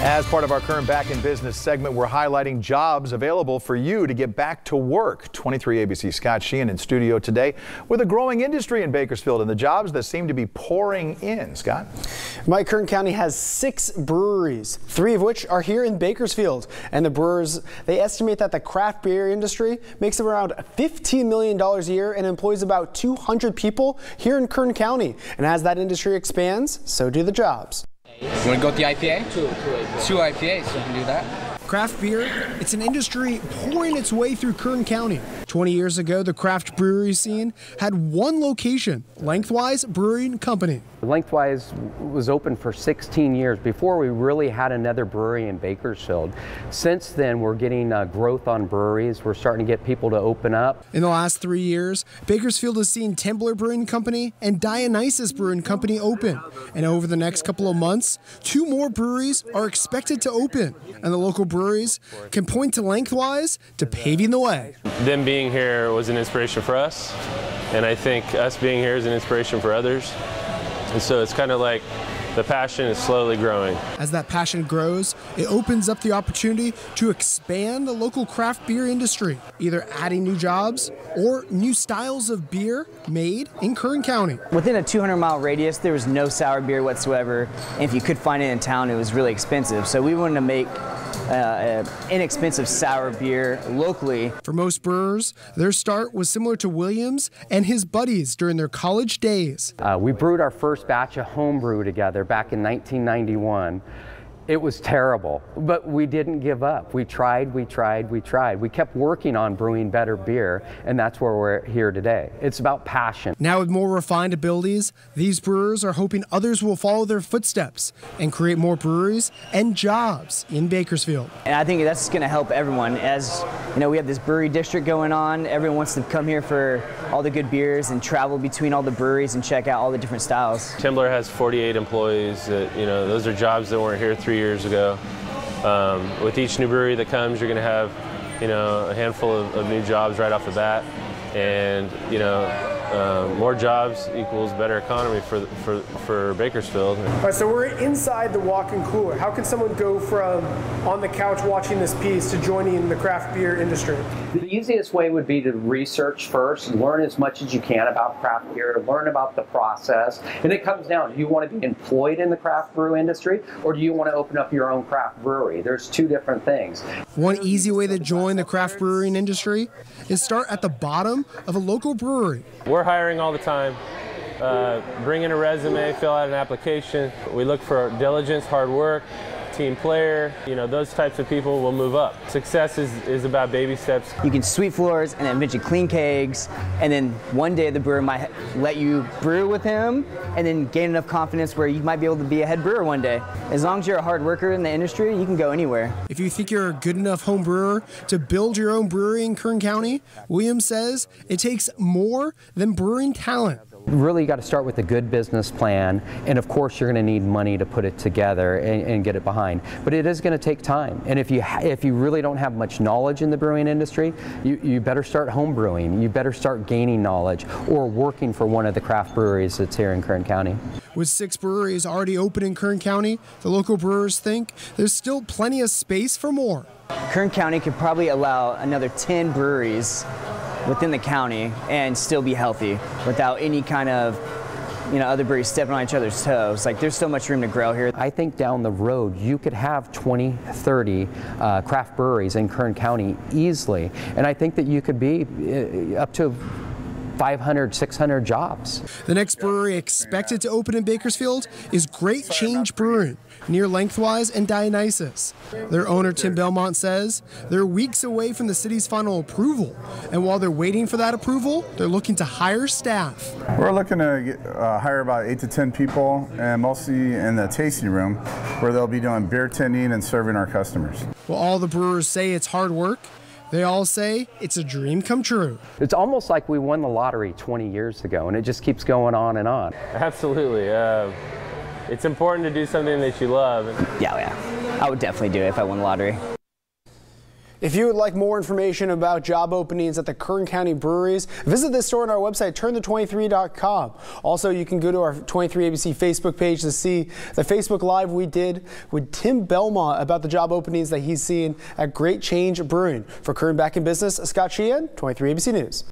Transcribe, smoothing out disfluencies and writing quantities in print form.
As part of our Kern Back in Business segment, we're highlighting jobs available for you to get back to work. 23 ABC Scott Sheehan in studio today with a growing industry in Bakersfield and the jobs that seem to be pouring in. Scott? Mike, Kern County has 6 breweries, 3 of which are here in Bakersfield. And the brewers, they estimate that the craft beer industry makes around $15 million a year and employs about 200 people here in Kern County. And as that industry expands, so do the jobs. You want to go with the IPA? Two IPAs, so you can do that. Craft beer, it's an industry pouring its way through Kern County. 20 years ago, the craft brewery scene had one location, Lengthwise Brewing Company. Lengthwise was open for 16 years before we really had another brewery in Bakersfield. Since then, we're getting growth on breweries. We're starting to get people to open up. In the last 3 years, Bakersfield has seen Temblor Brewing Company and Dionysus Brewing Company open. And over the next couple of months, 2 more breweries are expected to open. And the local breweries can point to Lengthwise to paving the way. Them being here was an inspiration for us, and I think us being here is an inspiration for others. And so it's kind of like the passion is slowly growing. As that passion grows, it opens up the opportunity to expand the local craft beer industry, either adding new jobs or new styles of beer made in Kern County. Within a 200-mile radius, there was no sour beer whatsoever. And if you could find it in town, it was really expensive. So we wanted to make inexpensive sour beer locally. For most brewers, their start was similar to Williams and his buddies during their college days. We brewed our first batch of homebrew together back in 1991. It was terrible, but we didn't give up. We tried. We kept working on brewing better beer, and that's where we're here today. It's about passion. Now with more refined abilities, these brewers are hoping others will follow their footsteps and create more breweries and jobs in Bakersfield. And I think that's going to help everyone. As you know, we have this brewery district going on. Everyone wants to come here for all the good beers and travel between all the breweries and check out all the different styles. Temblor has 48 employees. Those are jobs that weren't here 3 years ago. With each new brewery that comes, you're going to have, a handful of new jobs right off the bat, and more jobs equals better economy for Bakersfield. All right, so we're inside the walk-in cooler. How can someone go from on the couch watching this piece to joining the craft beer industry? The easiest way would be to research first, learn as much as you can about craft beer, learn about the process, and it comes down, do you want to be employed in the craft brew industry, or do you want to open up your own craft brewery? There's 2 different things. One easy way to join the craft brewing industry is start at the bottom of a local brewery. We're hiring all the time. Bring in a resume, fill out an application. We look for diligence, hard work, team player. Those types of people will move up. Success is about baby steps. You can sweep floors and then eventually clean kegs, and then one day the brewer might let you brew with him and then gain enough confidence where you might be able to be a head brewer one day. As long as you're a hard worker in the industry, you can go anywhere. If you think you're a good enough home brewer to build your own brewery in Kern County, Williams says it takes more than brewing talent. Really, you got to start with a good business plan, and of course you're going to need money to put it together and get it behind. But it is going to take time, and if you really don't have much knowledge in the brewing industry, you better start home brewing. You better start gaining knowledge or working for one of the craft breweries that's here in Kern County. With 6 breweries already open in Kern County, the local brewers think there's still plenty of space for more. Kern County could probably allow another 10 breweries within the county and still be healthy without any kind of other breweries stepping on each other's toes. Like, there's so much room to grow here. I think down the road you could have 20, 30 craft breweries in Kern County easily, and I think that you could be up to 500, 600 jobs. The next brewery expected to open in Bakersfield is Great Change Brewing, near Lengthwise and Dionysus. Their owner, Tim Belmont, says they're weeks away from the city's final approval, and while they're waiting for that approval, they're looking to hire staff. We're looking to hire about 8 to 10 people, and mostly in the tasting room, where they'll be doing beer tending and serving our customers. While all the brewers say it's hard work, they all say it's a dream come true. It's almost like we won the lottery 20 years ago, and it just keeps going on and on. Absolutely. It's important to do something that you love. Yeah, I would definitely do it if I won the lottery. If you would like more information about job openings at the Kern County breweries, visit this store on our website, turnth23.com. Also, you can go to our 23ABC Facebook page to see the Facebook Live we did with Tim Belmont about the job openings that he's seeing at Great Change Brewing. For Kern Back in Business, Scott Sheehan, 23ABC News.